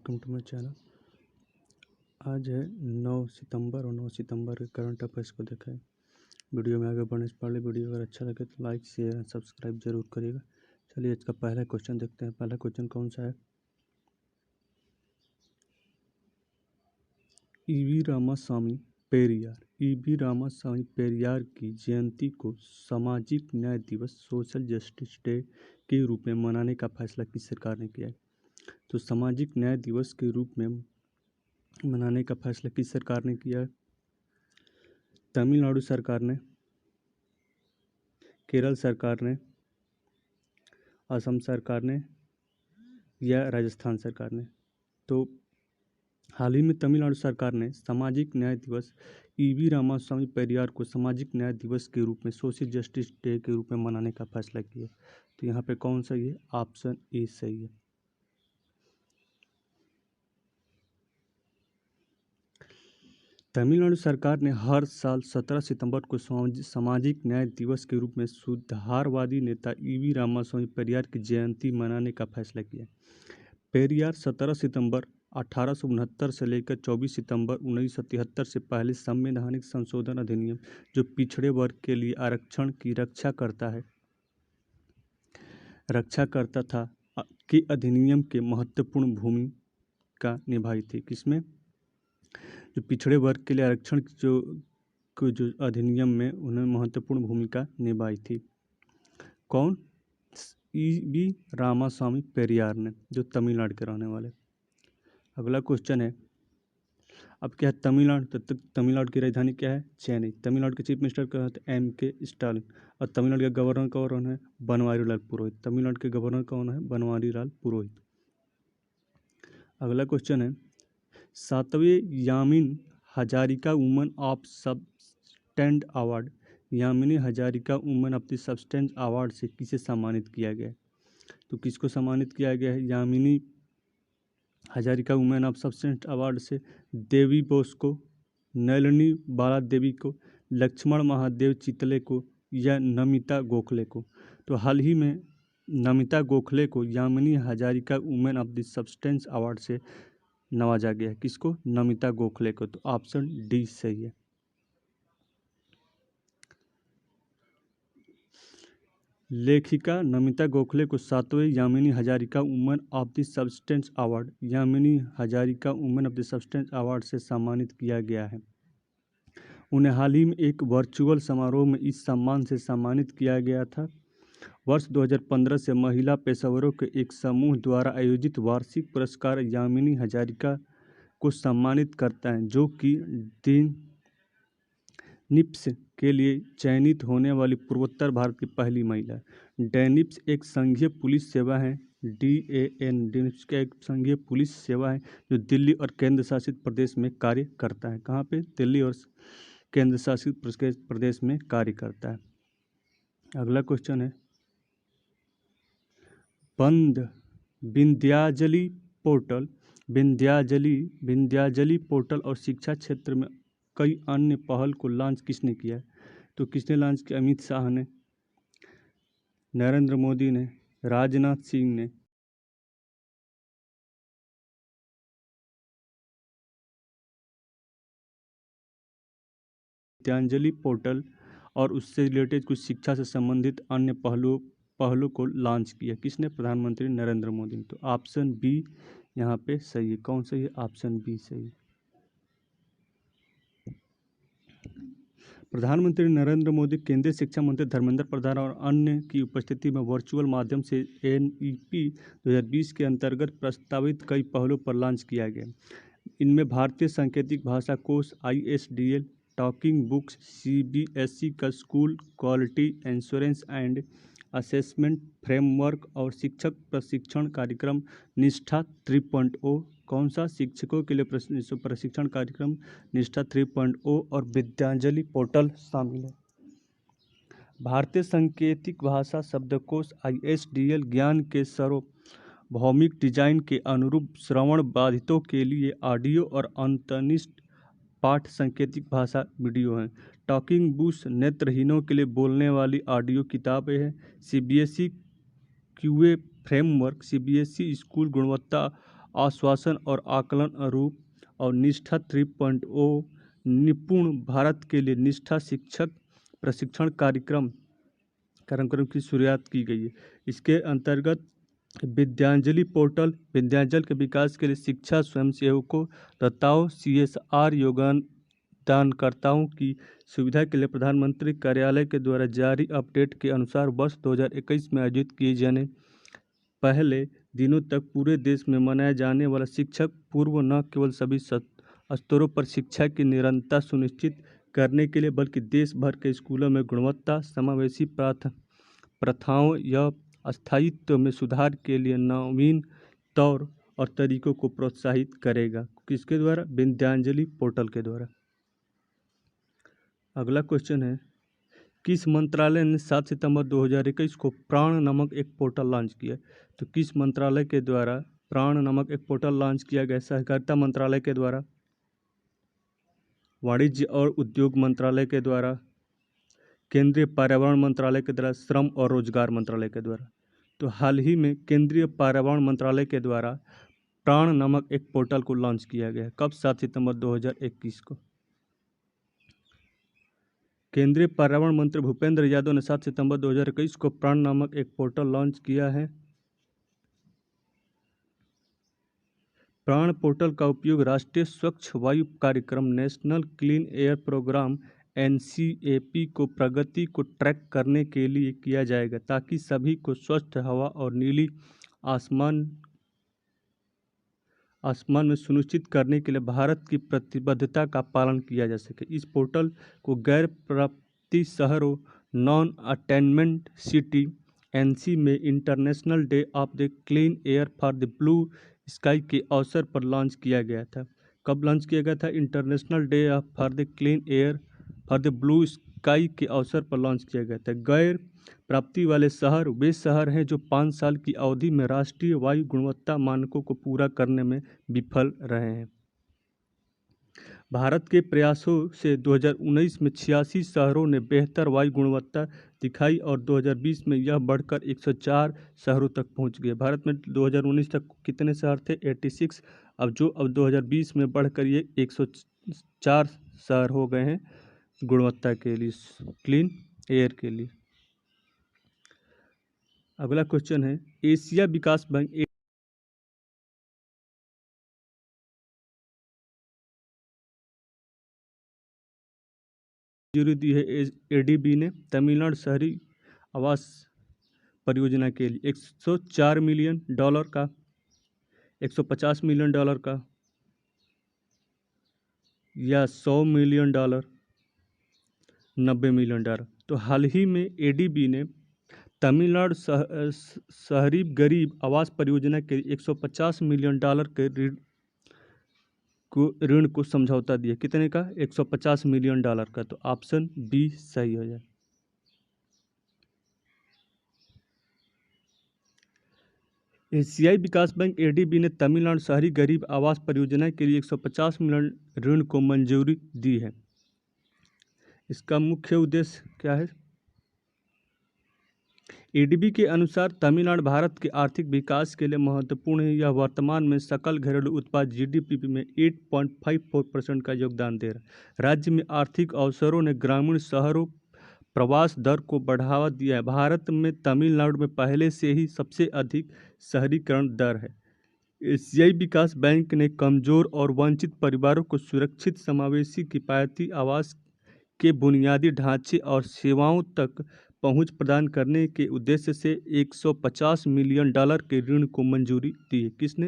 Welcome to my channel. आज है 9 सितंबर और 9 सितंबर के करंट अफेयर्स को देखें। वीडियो में आगे बढ़ने से पहले वीडियो अगर अच्छा लगे तो लाइक शेयर एंड सब्सक्राइब जरूर करिएगा। चलिए आज का पहला क्वेश्चन देखते हैं। पहला क्वेश्चन कौन सा है? ईवी रामास्वामी पेरियार की जयंती को सामाजिक न्याय दिवस सोशल जस्टिस डे के रूप में मनाने का फैसला किस सरकार ने किया है? तो सामाजिक न्याय दिवस के रूप में मनाने का फैसला किस सरकार ने किया है? तमिलनाडु सरकार ने, केरल सरकार ने, असम सरकार ने या राजस्थान सरकार ने? तो हाल ही में तमिलनाडु सरकार ने सामाजिक न्याय दिवस ईवी रामास्वामी पेरियार को सामाजिक न्याय दिवस के रूप में सोशल जस्टिस डे के रूप में मनाने का फैसला किया। तो यहाँ पे कौन सही है? ऑप्शन ए सही है। तमिलनाडु सरकार ने हर साल 17 सितंबर को सामाजिक न्याय दिवस के रूप में सुधारवादी नेता ईवी रामास्वामी पेरियार की जयंती मनाने का फैसला किया। पेरियार 17 सितंबर 1869 से लेकर 24 सितंबर 1973 से पहले संवैधानिक संशोधन अधिनियम जो पिछड़े वर्ग के लिए आरक्षण की रक्षा करता था के अधिनियम के महत्वपूर्ण भूमिका निभाई थी। किसमें? जो पिछड़े वर्ग के लिए आरक्षण जो अधिनियम में उन्होंने महत्वपूर्ण भूमिका निभाई थी। कौन? ईवी रामास्वामी पेरियार ने, जो तमिलनाडु के रहने वाले। अगला क्वेश्चन है, अब क्या है? तमिलनाडु तमिलनाडु की राजधानी क्या है? चेन्नई। तमिलनाडु के चीफ मिनिस्टर क्या है? M.K. स्टालिन। और तमिलनाडु के गवर्नर कौन है? बनवारी लाल पुरोहित। तमिलनाडु के गवर्नर कौन है? बनवारी लाल पुरोहित। अगला क्वेश्चन है, 7वें Yamini Hazarika women of substance award, Yamini Hazarika women of the substance award से किसे सम्मानित किया गया है? तो किसको सम्मानित किया गया है? Yamini Hazarika women of substance award से देवी बोस को, नलिनी बाला देवी को, लक्ष्मण महादेव चितले को या नमिता गोखले को? तो हाल ही में नमिता गोखले को Yamini Hazarika women of the substance award से नवाजा गया है। किसको? नमिता गोखले को। तो ऑप्शन डी सही है। लेखिका नमिता गोखले को 7वें Yamini Hazarika women of the substance award, Yamini Hazarika women of the substance award से सम्मानित किया गया है। उन्हें हाल ही में एक वर्चुअल समारोह में इस सम्मान से सम्मानित किया गया था। वर्ष 2015 से महिला पेशेवरों के एक समूह द्वारा आयोजित वार्षिक पुरस्कार यामिनी हजारिका को सम्मानित करता है, जो कि डेनिप्स के लिए चयनित होने वाली पूर्वोत्तर भारत की पहली महिला है। डेनिप्स एक संघीय पुलिस सेवा है। डेनिप्स का एक संघीय पुलिस सेवा है जो दिल्ली और केंद्र शासित प्रदेश में कार्य करता है। कहाँ पे? दिल्ली और केंद्र शासित प्रदेश में कार्य करता है। अगला क्वेश्चन है, बंद विंध्याचली पोर्टल और शिक्षा क्षेत्र में कई अन्य पहल को लॉन्च किसने किया है? तो किसने लॉन्च किया? अमित शाह ने, नरेंद्र मोदी ने, राजनाथ सिंह ने। विद्यांजलि पोर्टल और उससे रिलेटेड कुछ शिक्षा से संबंधित अन्य पहलों को लॉन्च किया। किसने? प्रधानमंत्री नरेंद्र मोदी ने। तो ऑप्शन बी यहाँ पे सही है। कौन सही है? ऑप्शन बी सही है। प्रधानमंत्री नरेंद्र मोदी, केंद्रीय शिक्षा मंत्री धर्मेंद्र प्रधान और अन्य की उपस्थिति में वर्चुअल माध्यम से NEP 2020 के अंतर्गत प्रस्तावित कई पहलों पर लॉन्च किया गया। इनमें भारतीय सांकेतिक भाषा कोष ISDL, टॉकिंग बुक्स, CBSE का school quality assurance and assessment framework और शिक्षक प्रशिक्षण कार्यक्रम निष्ठा 3.0। कौन सा? शिक्षकों के लिए प्रशिक्षण कार्यक्रम निष्ठा 3.0 और विद्यांजलि पोर्टल शामिल है। भारतीय सांकेतिक भाषा शब्दकोश ISDL ज्ञान के सार्वभौमिक डिजाइन के अनुरूप श्रवण बाधितों के लिए ऑडियो और अंतर्निष्ठ पाठ सांकेतिक भाषा वीडियो हैं। टॉकिंग बुक्स नेत्रहीनों के लिए बोलने वाली ऑडियो किताबें हैं। CBSE QA framework, CBSE school गुणवत्ता आश्वासन और आकलन रूप और निष्ठा 3.0 निपुण भारत के लिए निष्ठा शिक्षक प्रशिक्षण कार्यक्रम की शुरुआत की गई है। इसके अंतर्गत विद्यांजलि पोर्टल विद्यांचल के विकास के लिए शिक्षा स्वयंसेवकों दाताओं CSR योगदानकर्ताओं की सुविधा के लिए प्रधानमंत्री कार्यालय के द्वारा जारी अपडेट के अनुसार वर्ष 2021 में आयोजित किए जाने पहले दिनों तक पूरे देश में मनाया जाने वाला शिक्षक पूर्व न केवल सभी स्तरों पर शिक्षा की निरंतरता सुनिश्चित करने के लिए बल्कि देश भर के स्कूलों में गुणवत्ता समावेशी प्रथाओं या स्थायित्व में सुधार के लिए नवीन तौर और तरीकों को प्रोत्साहित करेगा। किसके द्वारा? विद्यांजलि पोर्टल के द्वारा। अगला क्वेश्चन है, किस मंत्रालय ने 7 सितंबर 2021 को प्राण नामक एक पोर्टल लॉन्च किया? तो किस मंत्रालय के द्वारा प्राण नामक एक पोर्टल लॉन्च किया गया? सहकारिता मंत्रालय के द्वारा, वाणिज्य और उद्योग मंत्रालय के द्वारा, केंद्रीय पर्यावरण मंत्रालय के द्वारा, श्रम और रोजगार मंत्रालय के द्वारा। तो हाल ही में केंद्रीय पर्यावरण मंत्रालय के द्वारा प्राण नामक एक पोर्टल को लॉन्च किया गया है। कब? 7 सितंबर 2021 को। केंद्रीय पर्यावरण मंत्री भूपेंद्र यादव ने 7 सितंबर 2021 को प्राण नामक एक पोर्टल लॉन्च किया है। प्राण पोर्टल का उपयोग राष्ट्रीय स्वच्छ वायु कार्यक्रम national clean air programme NCAP को प्रगति को ट्रैक करने के लिए किया जाएगा ताकि सभी को स्वच्छ हवा और नीली आसमान में सुनिश्चित करने के लिए भारत की प्रतिबद्धता का पालन किया जा सके। इस पोर्टल को गैर प्राप्ति शहरों नॉन अटेनमेंट सिटी NC में international day of the clean air for the blue sky के अवसर पर लॉन्च किया गया था। कब लॉन्च किया गया था? International day for the clean air for the blue sky के अवसर पर लॉन्च किया गया था। गैर प्राप्ति वाले शहर वे शहर हैं जो 5 साल की अवधि में राष्ट्रीय वायु गुणवत्ता मानकों को पूरा करने में विफल रहे हैं। भारत के प्रयासों से 2019 में 86 शहरों ने बेहतर वायु गुणवत्ता दिखाई और 2020 में यह बढ़कर 104 शहरों तक पहुंच गए। भारत में 2019 तक कितने शहर थे? 86। अब 2020 में बढ़कर ये 104 शहर हो गए हैं गुणवत्ता के लिए, क्लीन एयर के लिए। अगला क्वेश्चन है, एशिया विकास बैंक मंजूरी दी है ADB ने तमिलनाडु शहरी आवास परियोजना के लिए $104 मिलियन का, $150 मिलियन का या $100 मिलियन, $90 मिलियन। तो हाल ही में ADB ने तमिलनाडु शहरी गरीब आवास परियोजना के $150 मिलियन के ऋण को समझौता दिया। कितने का? $150 मिलियन का। तो ऑप्शन बी सही हो जाए। एशियाई विकास बैंक ADB ने तमिलनाडु शहरी गरीब आवास परियोजना के लिए 150 मिलियन ऋण को मंजूरी दी है। इसका मुख्य उद्देश्य क्या है? ADB के अनुसार तमिलनाडु भारत के आर्थिक विकास के लिए महत्वपूर्ण है। यह वर्तमान में सकल घरेलू उत्पाद GDP में 8.54% का योगदान दे रहा है। राज्य में आर्थिक अवसरों ने ग्रामीण शहरों प्रवास दर को बढ़ावा दिया है। भारत में तमिलनाडु में पहले से ही सबसे अधिक शहरीकरण दर है। एशियाई विकास बैंक ने कमजोर और वंचित परिवारों को सुरक्षित समावेशी किफायती आवास के बुनियादी ढांचे और सेवाओं तक पहुंच प्रदान करने के उद्देश्य से $150 मिलियन के ऋण को मंजूरी दी है। किसने?